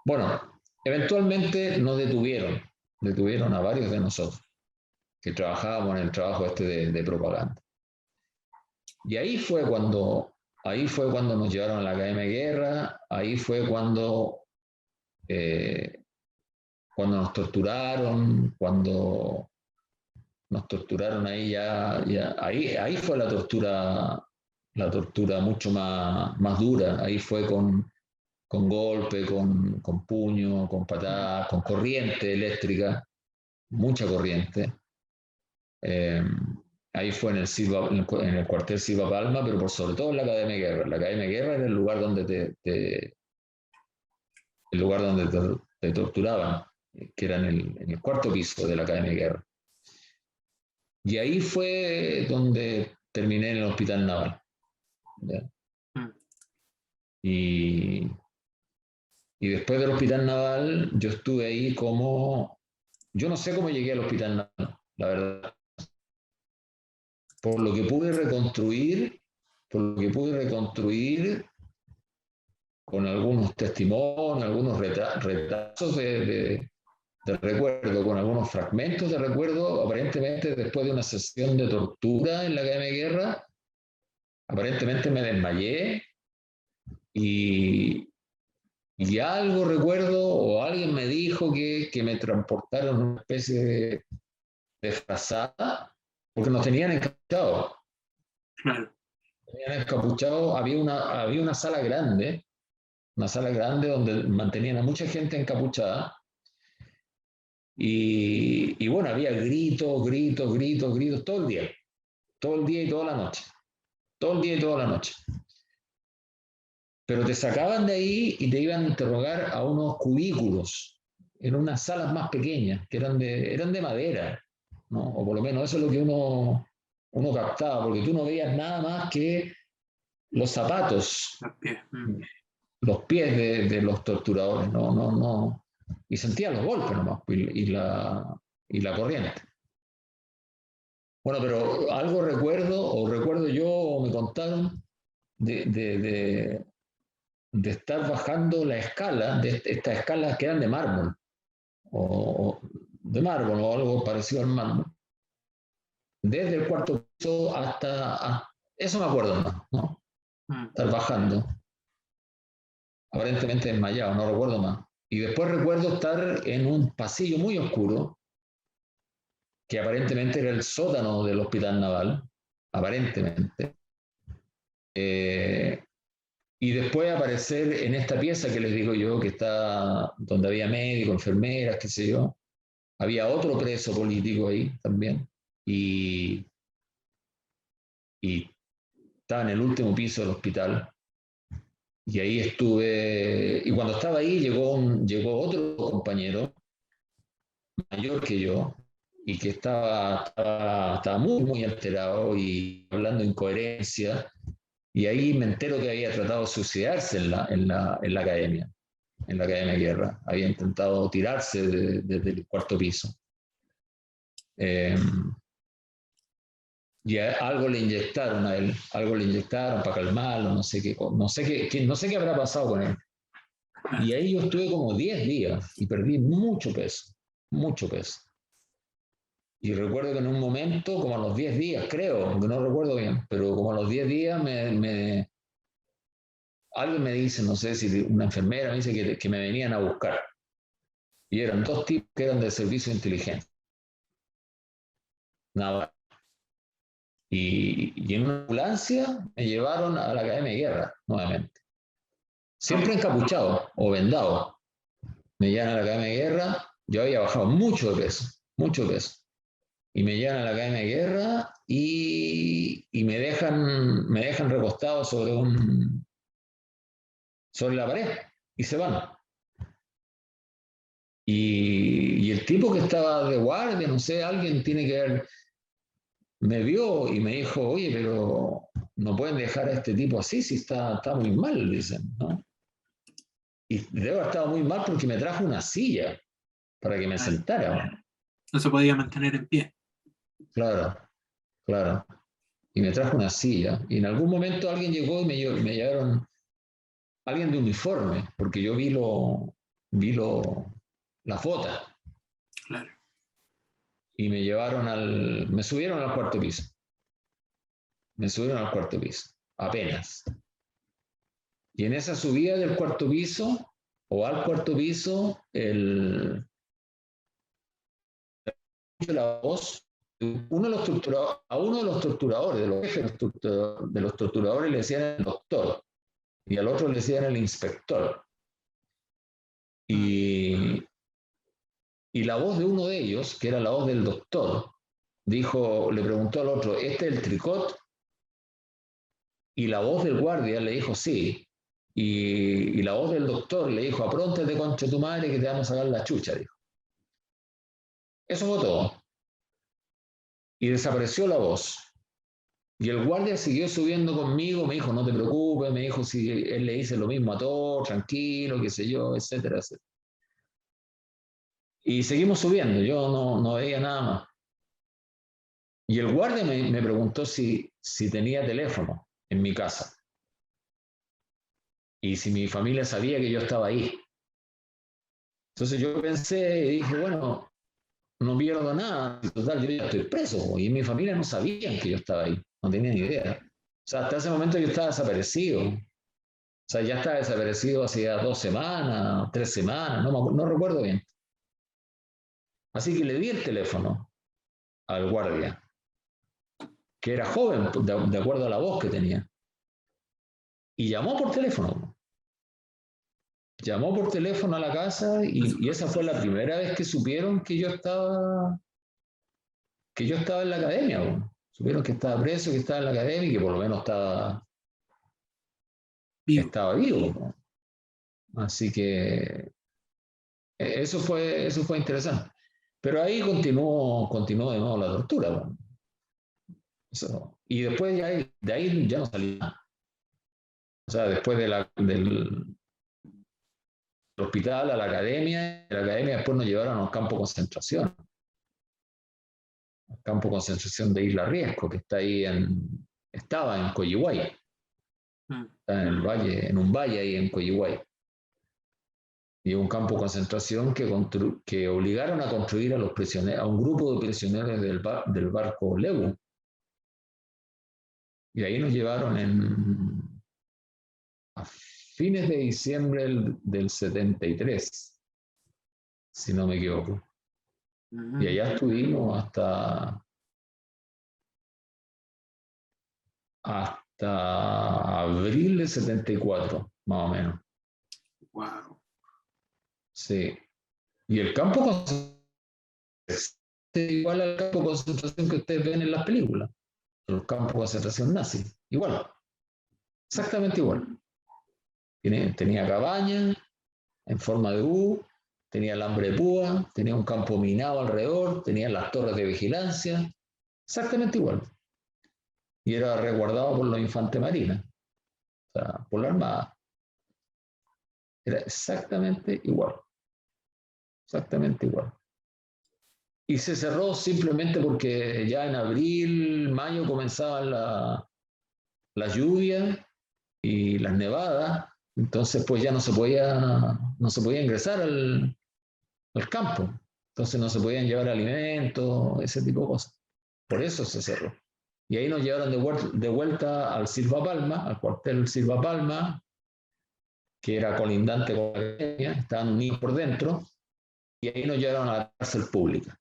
Bueno, eventualmente nos detuvieron a varios de nosotros que trabajábamos en el trabajo de propaganda. Y ahí fue cuando nos llevaron a la Academia de Guerra, ahí fue cuando nos torturaron, ahí ahí fue la tortura mucho más dura, ahí fue con golpe, con puño, con patadas, con corriente eléctrica, mucha corriente. Ahí fue en el cuartel Silva Palma, pero por sobre todo en la Academia de Guerra. La Academia de Guerra era el lugar donde te torturaban, que era en el cuarto piso de la Academia de Guerra. Y ahí fue donde terminé en el Hospital Naval. Y después del Hospital Naval, yo estuve ahí yo no sé cómo llegué al Hospital Naval, la verdad. Por lo que pude reconstruir con algunos testimonios, algunos retazos de recuerdo, con algunos fragmentos de recuerdo, aparentemente después de una sesión de tortura en la Academia de Guerra, aparentemente me desmayé y algo recuerdo, o alguien me dijo que me transportaron en una especie de frazada, porque nos tenían encapuchados. Claro. Había una sala grande donde mantenían a mucha gente encapuchada. Y bueno, había gritos todo el día y toda la noche. Todo el día y toda la noche. Pero te sacaban de ahí y te iban a interrogar a unos cubículos, en unas salas más pequeñas, que eran de madera, ¿no? O por lo menos eso es lo que uno captaba, porque tú no veías nada más que los zapatos, los pies de los torturadores, no. Y sentías los golpes nomás, y la corriente. Bueno, pero algo recuerdo yo, o me contaron, de estar bajando la escala, de estas escalas que eran de mármol, o algo parecido al mármol, desde el cuarto piso hasta eso me acuerdo más, ¿no? Estar bajando, aparentemente desmayado, no recuerdo más. Y después recuerdo estar en un pasillo muy oscuro, que aparentemente era el sótano del Hospital Naval, aparentemente. Y después aparecer en esta pieza que les digo yo, que está donde había médicos, enfermeras, qué sé yo. Había otro preso político ahí también. Y estaba en el último piso del hospital. Y ahí estuve. Y cuando estaba ahí llegó otro compañero, mayor que yo, y que estaba muy alterado y hablando incoherencia. Y ahí me entero que había tratado de suicidarse en la academia, de guerra. Había intentado tirarse desde el cuarto piso. Y algo le inyectaron a él, algo le inyectaron para calmarlo, no sé qué, no sé qué habrá pasado con él. Y ahí yo estuve como 10 días y perdí mucho peso, mucho peso. Y recuerdo que en un momento, como a los 10 días, creo, aunque no recuerdo bien, pero como a los 10 días alguien me dice, no sé si una enfermera me dice que me venían a buscar. Y eran dos tipos que eran del servicio de inteligencia. Nada. Y en una ambulancia me llevaron a la Academia de Guerra, nuevamente. Siempre encapuchado o vendado. Me llevan a la Academia de Guerra. Yo había bajado mucho de peso, mucho peso. Y me llevan a la Academia de Guerra y me dejan recostado sobre la pared y se van. Y el tipo que estaba de guardia, no sé, alguien tiene que haber, me vio y me dijo, oye, pero no pueden dejar a este tipo así si está muy mal, dicen, ¿no? Y debo haber estado muy mal porque me trajo una silla para que me sentara. No se podía mantener en pie. Claro, claro. Y me trajo una silla. Y en algún momento alguien llegó y me llevaron, alguien de uniforme, porque yo la foto. Claro. Y me subieron al cuarto piso. Me subieron al cuarto piso, apenas. Y en esa subida del cuarto piso, o al cuarto piso, la voz, a uno de los torturadores, de los jefes de los torturadores le decían el doctor, y al otro le decían el inspector. Y la voz de uno de ellos, que era la voz del doctor, le preguntó al otro, ¿este es el tricot? Y la voz del guardia le dijo, sí. Y la voz del doctor le dijo, apróntate contra tu madre que te vamos a sacar la chucha, dijo. Eso fue todo. Y desapareció la voz. Y el guardia siguió subiendo conmigo, me dijo, no te preocupes, me dijo, si él le dice lo mismo a todos, tranquilo, qué sé yo, etcétera, etcétera. Y seguimos subiendo, yo no veía nada más. Y el guardia me preguntó si tenía teléfono en mi casa. Y si mi familia sabía que yo estaba ahí. Entonces yo pensé y dije, bueno, no pierdo nada, total, yo ya estoy preso. Y mi familia no sabían que yo estaba ahí, no tenían idea. O sea, hasta ese momento yo estaba desaparecido. O sea, ya estaba desaparecido hacía 2 semanas, 3 semanas, no recuerdo bien. Así que le di el teléfono al guardia, que era joven, de acuerdo a la voz que tenía. Y llamó por teléfono. Llamó por teléfono a la casa y esa fue la primera vez que supieron que yo estaba en la academia. Bueno. Supieron que estaba preso, que estaba en la academia y que por lo menos estaba vivo. ¿No? Así que eso fue interesante. Pero ahí continuó de nuevo la tortura. Bueno. Y después de ahí ya no salí nada. O sea, después del hospital a la academia, de la academia después nos llevaron a un campo de concentración. El campo de concentración de Isla Riesco, que estaba en Coyihuay. Está en el valle, en un valle ahí en Coyihuay. Y un campo de concentración que obligaron a construir a los prisioneros, a un grupo de prisioneros del barco Lebu. Y ahí nos llevaron a fines de diciembre del 73, si no me equivoco. Y allá estuvimos hasta abril del 74, más o menos. Wow. Sí. Y el campo es igual al campo de concentración que ustedes ven en las películas. Los campos de concentración nazi. Igual. Exactamente igual. Tenía cabañas en forma de U, tenía alambre de púa, tenía un campo minado alrededor, tenía las torres de vigilancia. Exactamente igual. Y era resguardado por los infantes marinas. O sea, por la Armada. Era exactamente igual. Exactamente igual. Y se cerró simplemente porque ya en abril, mayo comenzaban las lluvias y las nevadas, entonces pues ya no se podía ingresar al campo, entonces no se podían llevar alimentos, ese tipo de cosas. Por eso se cerró. Y ahí nos llevaron de vuelta al Silva Palma, al cuartel Silva Palma, que era colindante con la academia, estaban unidos por dentro, y ahí nos llevaron a la cárcel pública.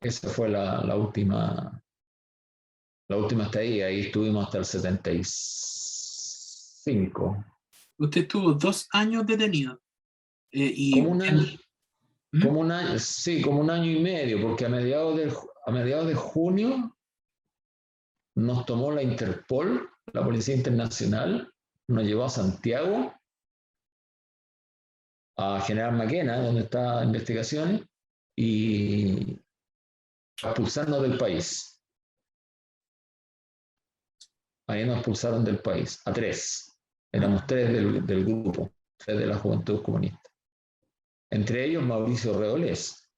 Esa fue la última estadía, ahí estuvimos hasta el 75. Usted estuvo 2 años detenido. Como un año, ¿Mm? sí, como un año y medio, porque a mediados de junio nos tomó la Interpol, la Policía Internacional, nos llevó a Santiago, a General Maquena, donde está investigaciones, y a expulsarnos del país. Ahí nos expulsaron del país, a 3. Éramos 3 del grupo, 3 de la Juventud Comunista. Entre ellos Mauricio Reolés,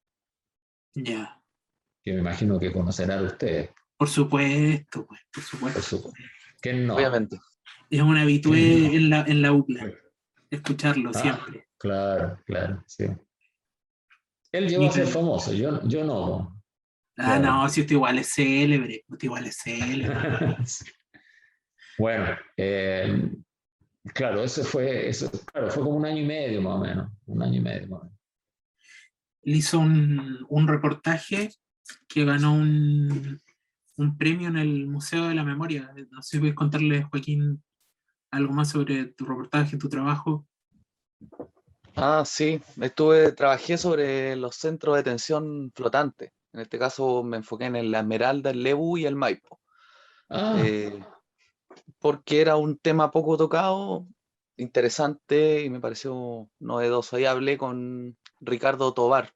Ya. que me imagino que conocerán ustedes, Por supuesto, pues, por por supuesto. supuesto. ¿Quién no? Obviamente. Es un habitué ¿Quién no? en la UPLA, escucharlo Ah, siempre. claro, sí. Él llegó Y- a ser famoso, yo no. Claro. no, si usted igual es célebre, usted igual es célebre. Bueno, claro, claro, fue como un año y medio más o menos, un año y medio más o menos. Le hizo un reportaje que ganó un premio en el Museo de la Memoria. No sé si puedes contarle, Joaquín, algo más sobre tu reportaje, tu trabajo. Ah, sí, trabajé sobre los centros de detención flotantes. En este caso me enfoqué en la Esmeralda, el Lebu y el Maipo. Ah, Eh, Porque era un tema poco tocado, interesante y me pareció novedoso. Ahí hablé con Ricardo Tobar,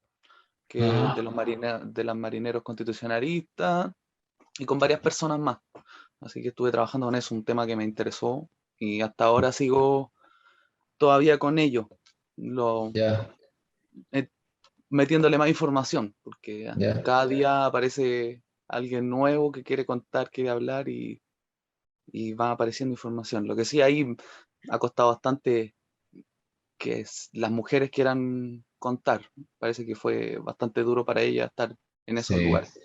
que ajá, de los marineros constitucionalistas, y con varias personas más. Así que estuve trabajando con eso, un tema que me interesó y hasta ahora sigo todavía con ello, ya, eh, metiéndole más información, porque ya, cada día aparece alguien nuevo que quiere contar, quiere hablar y va apareciendo información. Lo que sí ahí ha costado bastante que las mujeres quieran contar. Parece que fue bastante duro para ellas estar en esos sí, lugares.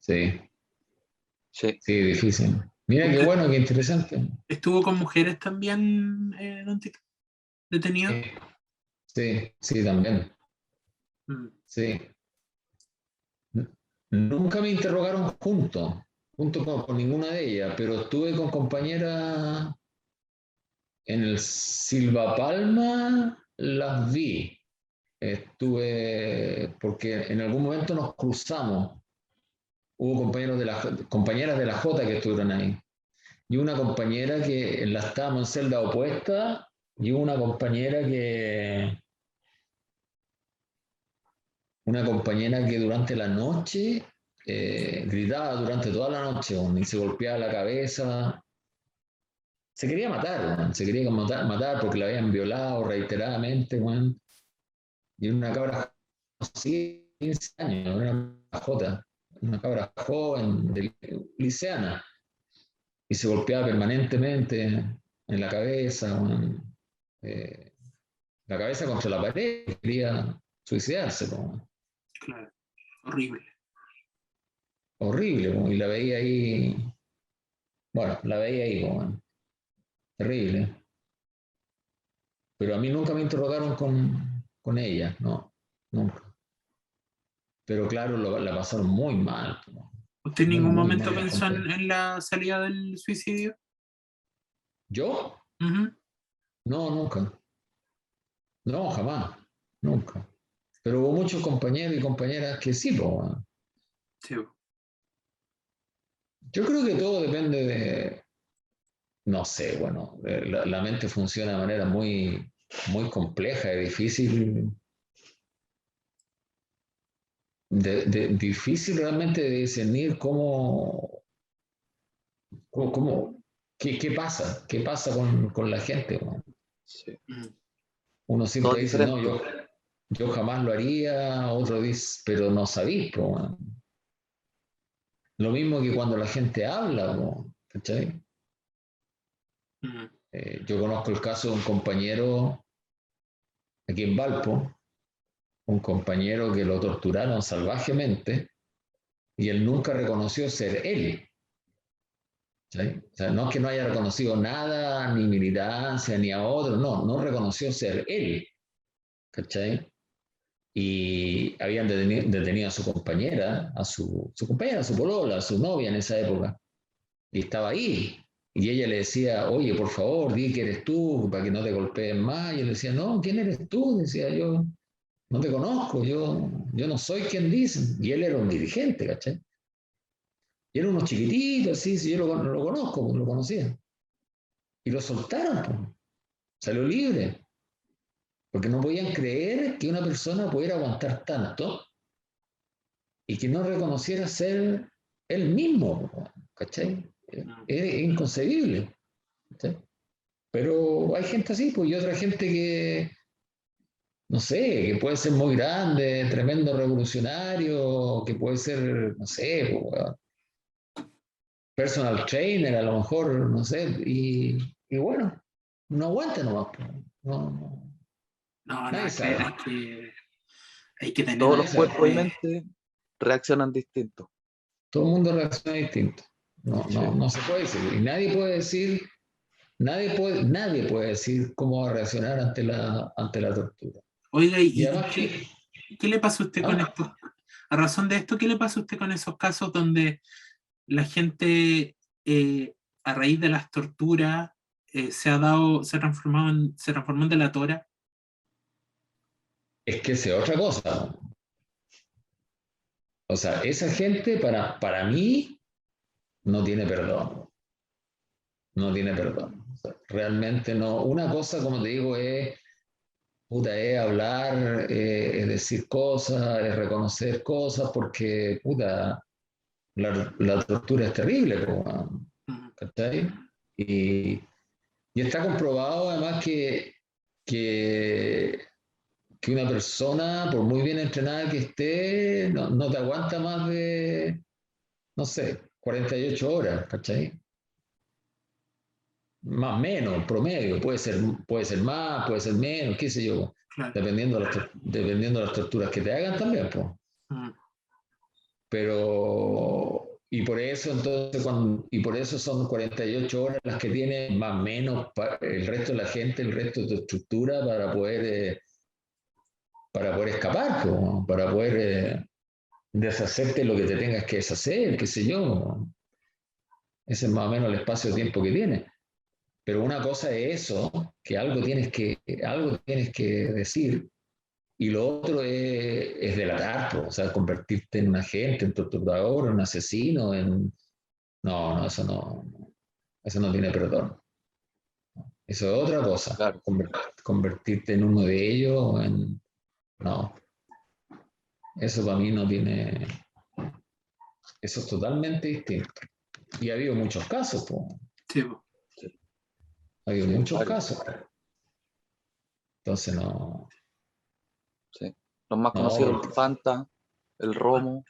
sí, Sí. sí, difícil. Mira qué ¿Usted bueno, qué interesante. estuvo con mujeres también, don Tito, detenido? Sí, sí, sí, también, Mm. sí. Nunca me interrogaron junto con ninguna de ellas, pero estuve con compañeras en el Silva Palma, las vi. Estuve, porque en algún momento nos cruzamos. Hubo compañeras de la J que estuvieron ahí. Y una compañera que estábamos en celda opuesta, y una compañera que durante la noche gritaba durante toda la noche, y se golpeaba la cabeza. Se quería matar, se quería matar porque la habían violado reiteradamente, y una cabra así, 15 años, una cabra joven, liceana, y se golpeaba permanentemente en la cabeza, eh, la cabeza contra la pared, quería suicidarse, Claro, horrible. horrible, y la veía ahí, bueno, terrible, pero a mí nunca me interrogaron con ella, no, nunca. Pero claro, la pasaron muy mal, ¿Usted en muy, ningún muy momento mal la pensó gente. en la salida del suicidio? ¿Yo? Ujú. No, nunca. No, jamás. Nunca. Pero hubo muchos compañeros y compañeras que sí, po. Sí. Yo creo que todo depende no sé, bueno, la mente funciona de manera muy, muy compleja y difícil, difícil realmente de discernir qué pasa con la gente, po. Sí. Uno Todo siempre es dice, no, diferente. yo jamás lo haría, otro dice, pero no sabéis, po, weón. Lo mismo que cuando la gente habla, po, ¿cachai? Mm. Yo conozco el caso de un compañero aquí en Valpo, un compañero que lo torturaron salvajemente y él nunca reconoció ser él. ¿Sí? O sea, no es que no haya reconocido nada, ni militancia, ni a otro, no, no reconoció ser él. ¿Cachai? Y habían detenido a su compañera, su compañera, a su polola, a su novia en esa época, y estaba ahí. Y ella le decía, oye, por favor, di que eres tú, para que no te golpeen más. Y él decía, no, ¿quién eres tú? Decía yo, no te conozco, yo no soy quien dicen. Y él era un dirigente, ¿cachai? Y era unos chiquititos, así, si yo lo conozco, lo conocía. Y lo soltaron, pues. Salió libre. Porque no podían creer que una persona pudiera aguantar tanto y que no reconociera ser él mismo, ¿cachai? Es inconcebible, ¿cachai? Pero hay gente así, pues, y otra gente que, no sé, que puede ser muy grande, tremendo revolucionario, que puede ser, no sé, pues, personal trainer a lo mejor, no sé, y bueno, no aguanta nomás, pues. No, no, No, no, nadie sabe, hay que tener Todos los nadie sabe. cuerpos y bastante. mente reaccionan distintos. Todo el mundo reacciona distinto. No, Sí. no, no se puede decir. Y nadie puede decir cómo va a reaccionar ante la tortura. Oiga, Y ¿y además que, qué le pasa a usted con ¿ah? esto? A razón de esto, ¿qué le pasa a usted con esos casos donde la gente, a raíz de las torturas, se transformó en delatora? Es que esa es otra cosa. O sea, esa gente para mí no tiene perdón. No tiene perdón. O sea, realmente no. Una cosa, como te digo, puta, es hablar, es decir cosas, es reconocer cosas, porque, puta, la tortura es terrible, ¿cachai? Y, y está comprobado además que, que una persona, por muy bien entrenada que esté, no te aguanta más de, no sé, 48 horas, ¿cachai? Más o menos, promedio, puede ser más, puede ser menos, qué sé yo, Claro. dependiendo de las torturas que te hagan también, pues. Mm. Pero, y por eso entonces, y por eso son 48 horas las que tiene más o menos el resto de la gente, el resto de tu estructura para poder escapar, po, para poder deshacerte lo que te tengas que deshacer, qué sé yo. Ese es más o menos el espacio-tiempo que tiene. Pero una cosa es eso, que algo tienes que decir, y lo otro es delatar, po, o sea, convertirte en un agente, en torturador, en un asesino, en... No, no, eso no tiene perdón. Eso es otra cosa. Claro, Convertirte en uno de ellos, no, eso para mí no tiene, eso es totalmente distinto. Y ha habido muchos casos, po. Sí, po. Ha habido sí, muchos varios, casos. Entonces no, sí. Los más no, conocidos, el Fanta, el Romo.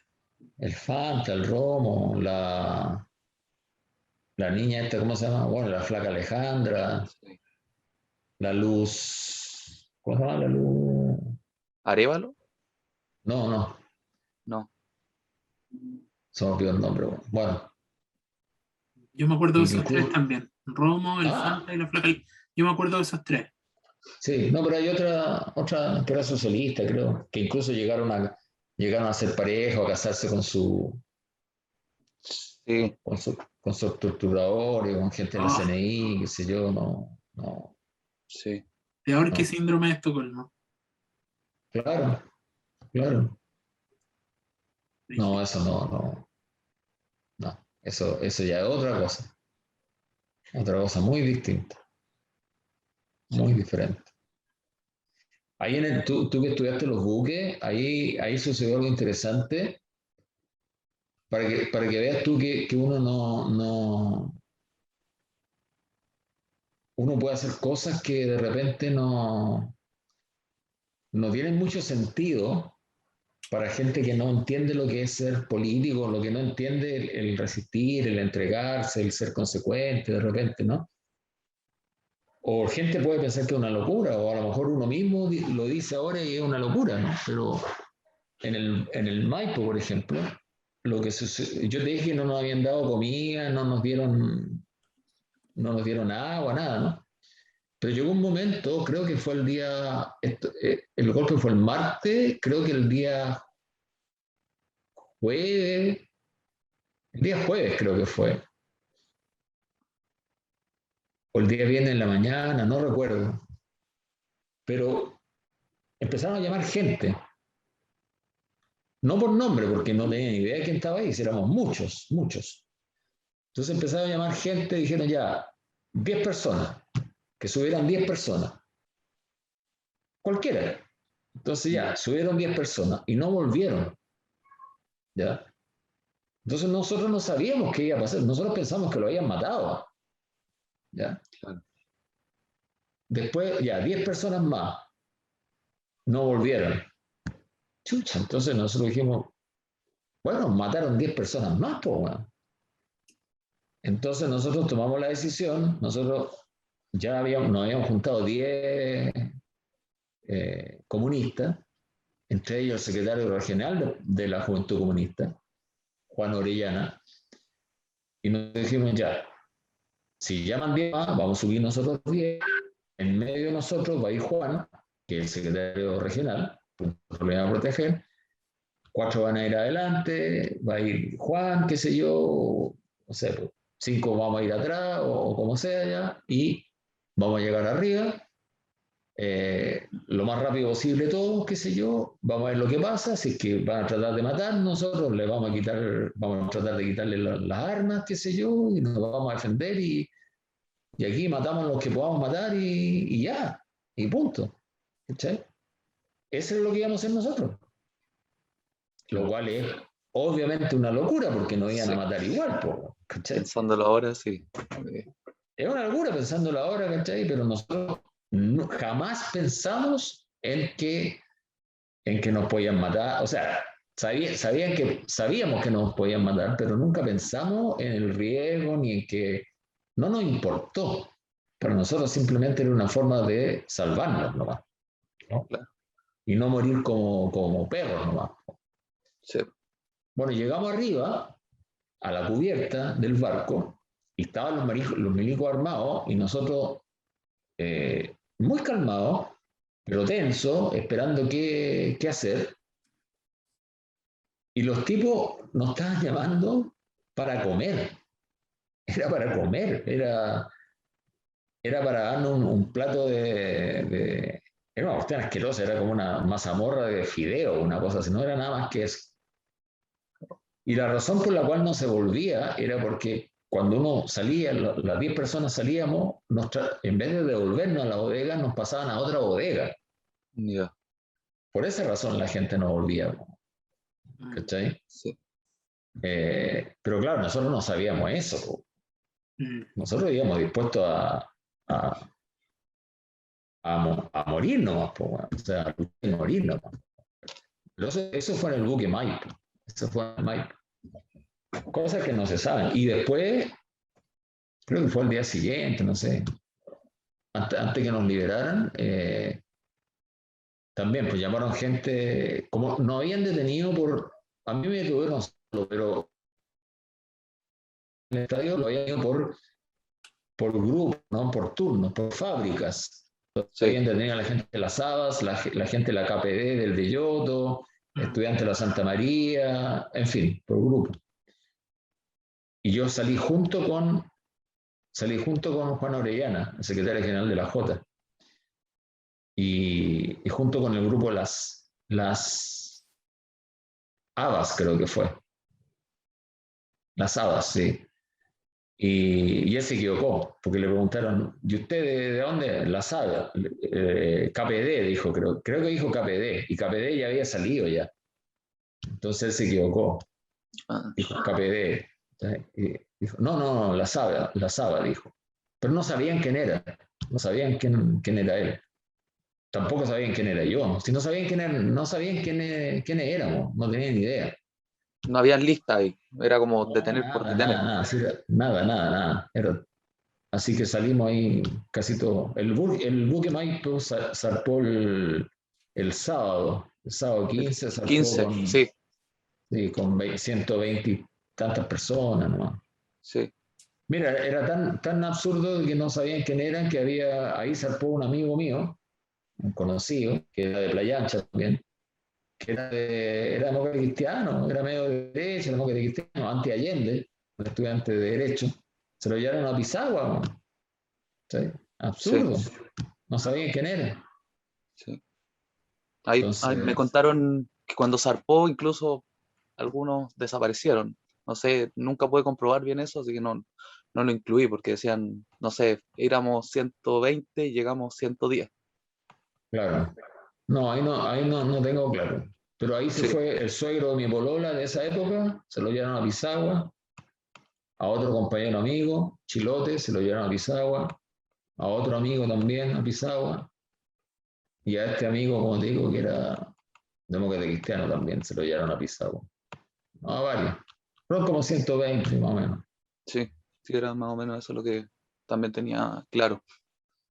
el Fanta, el Romo, la niña esta, ¿cómo se llama? Bueno, la flaca Alejandra, Sí. la luz, ¿cómo se llama la luz? ¿Arévalo? No, no, No. se me olvidó el nombre. Bueno, Yo me acuerdo de y que esos tres incluso, también. Romo, el ah, Fanta y la Flaca. Yo me acuerdo de esos tres. sí, no, pero hay otra que era socialista, creo, que incluso llegaron a ser pareja o a casarse Sí, con sus torturadores, con gente de la Oh, CNI, qué sé yo, no, no, sí, peor que no. síndrome de Estocolmo. Claro, claro. No, Brígido. eso no. Eso ya es otra cosa muy distinta, muy sí. diferente. Ahí tú que estudiaste los buques, ahí sucedió algo interesante para que veas tú que uno puede hacer cosas que de repente no tienen mucho sentido para gente que no entiende lo que es ser político, lo que no entiende el resistir, el entregarse, el ser consecuente de repente, ¿no? O gente puede pensar que es una locura, o a lo mejor uno mismo lo dice ahora y es una locura, ¿no? Pero en el Maipo, por ejemplo, lo que yo te dije que no nos habían dado comida, no nos dieron agua, nada, ¿no? Pero llegó un momento, creo que fue el día, el golpe fue el martes, creo que el día jueves, el día jueves creo que fue, o el día viernes en la mañana, no recuerdo, pero empezaron a llamar gente, no por nombre, porque no tenían ni idea de quién estaba ahí, éramos muchos, muchos. Entonces empezaron a llamar gente, dijeron ya, 10 personas, que subieran 10 personas, cualquiera. Entonces ya, subieron 10 personas y no volvieron, ¿ya? Entonces nosotros no sabíamos qué iba a pasar, nosotros pensamos que lo habían matado, ¿ya? Claro. Después, ya, 10 personas más no volvieron. Chucha, entonces nosotros dijimos, bueno, mataron 10 personas más, pues, bueno. Entonces nosotros tomamos la decisión, nosotros ya nos habíamos juntado 10 comunistas, entre ellos el secretario regional de la Juventud Comunista, Juan Orellana, y nos dijimos ya, si llaman 10 más, vamos a subir nosotros 10, en medio de nosotros va a ir Juan, que es el secretario regional, nosotros le vamos a proteger, 4 van a ir adelante, va a ir Juan, qué sé yo, no sé, 5 vamos a ir atrás o como sea ya, y vamos a llegar arriba, lo más rápido posible todos, qué sé yo, vamos a ver lo que pasa, si es que van a tratar de matar, nosotros le vamos a tratar de quitarle las armas, qué sé yo, y nos vamos a defender y aquí matamos a los que podamos matar y ya, y punto. ¿Cachai? Eso es lo que íbamos a hacer nosotros. Lo cual es obviamente una locura porque nos iban a matar igual, ¿cachai? Pensándolo ahora, sí. Es una locura pensándolo ahora, ¿cachai? Pero nosotros jamás pensamos en que nos podían matar. O sea, sabíamos que nos podían matar, pero nunca pensamos en el riesgo ni en que no nos importó. Para nosotros simplemente era una forma de salvarnos nomás, ¿no? Claro. Y no morir como perros nomás. Sí. Bueno, llegamos arriba, a la cubierta del barco, y estaban los milicos armados, y nosotros muy calmados, pero tensos, esperando qué hacer. Y los tipos nos estaban llamando para comer. Era para comer, era para darnos un plato de... Era una cuestión asquerosa, era como una mazamorra de fideo, una cosa así, no era nada más que eso. Y la razón por la cual no se volvía era porque cuando uno salía, las 10 personas salíamos, en vez de devolvernos a la bodega, nos pasaban a otra bodega. Yeah. Por esa razón la gente no volvía. ¿Cachai? Sí. Pero claro, nosotros no sabíamos eso. Nosotros íbamos dispuestos a morir nomás, o sea, a morir nomás. Pero eso fue en el buque Maipo. Eso fue en Maipo. Cosas que no se saben. Y después, creo que fue el día siguiente, no sé, antes que nos liberaran, también pues llamaron gente, como no habían detenido a mí me detuvieron solo, pero en el estadio lo habían ido por grupos, ¿no? Por turnos, por fábricas. Sí. Habían detenido a la gente de las Habas, la gente de la KPD, del Belloto, estudiantes de la Santa María, en fin, por grupos. Y yo salí junto con Juan Orellana, el secretario general de la Jota, y junto con el grupo las Habas, creo que fue. Las Habas, sí. Y él se equivocó, porque le preguntaron, ¿y usted de dónde? Las Habas. KPD, dijo, creo que dijo KPD, y KPD ya había salido ya. Entonces él se equivocó. Dijo KPD. Dijo, no, la Habas, dijo. Pero no sabían quién era, no sabían quién era él. tampoco sabían quién era yo. Si no sabían no sabían quiénes éramos, no tenían ni idea. No había lista ahí, era como No, detener por nada, detener. nada, nada, sí, nada. Así que salimos ahí casi todo. El buque Maipo zarpó el sábado El 15, zarpó 15, sí, sí, con 120 y tantas personas nomás. sí, Mira, era tan absurdo que no sabían quién eran, que ahí zarpó un amigo mío, un conocido, que era de Playa Ancha también, que era demócrata cristiano, era medio de derecha, demócrata cristiano, anti-Allende, un estudiante de Derecho. Se lo llevaron a Pisagua, ¿sí? sí, Absurdo, no sabían quién era. sí. Ahí me Entonces, contaron que cuando zarpó incluso algunos desaparecieron. No sé, nunca pude comprobar bien eso, así que no lo incluí porque decían, no sé, éramos 120 y llegamos 110. claro, no, no tengo claro. Pero ahí se Sí, fue el suegro de mi polola de esa época, se lo llevaron a Pisagua, a otro compañero amigo, Chilote, se lo llevaron a Pisagua, a otro amigo también a Pisagua, y a este amigo, como te digo, que era demócrata cristiano también, se lo llevaron a Pisagua. No, a varios. Fueron como 120 más o menos. sí, sí, era más o menos eso lo que también tenía claro.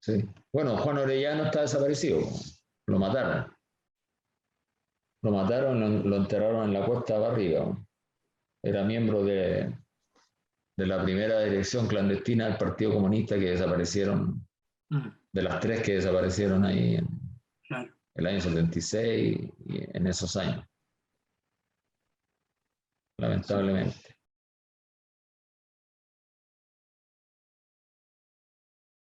Sí. Bueno, Juan Orellano está desaparecido. Lo mataron. Lo mataron, lo enterraron en la Cuesta Barriga. Era miembro de la primera dirección clandestina del Partido Comunista que desaparecieron, Mm, de las tres que desaparecieron ahí en claro. el año 76 y en esos años, Sí, lamentablemente.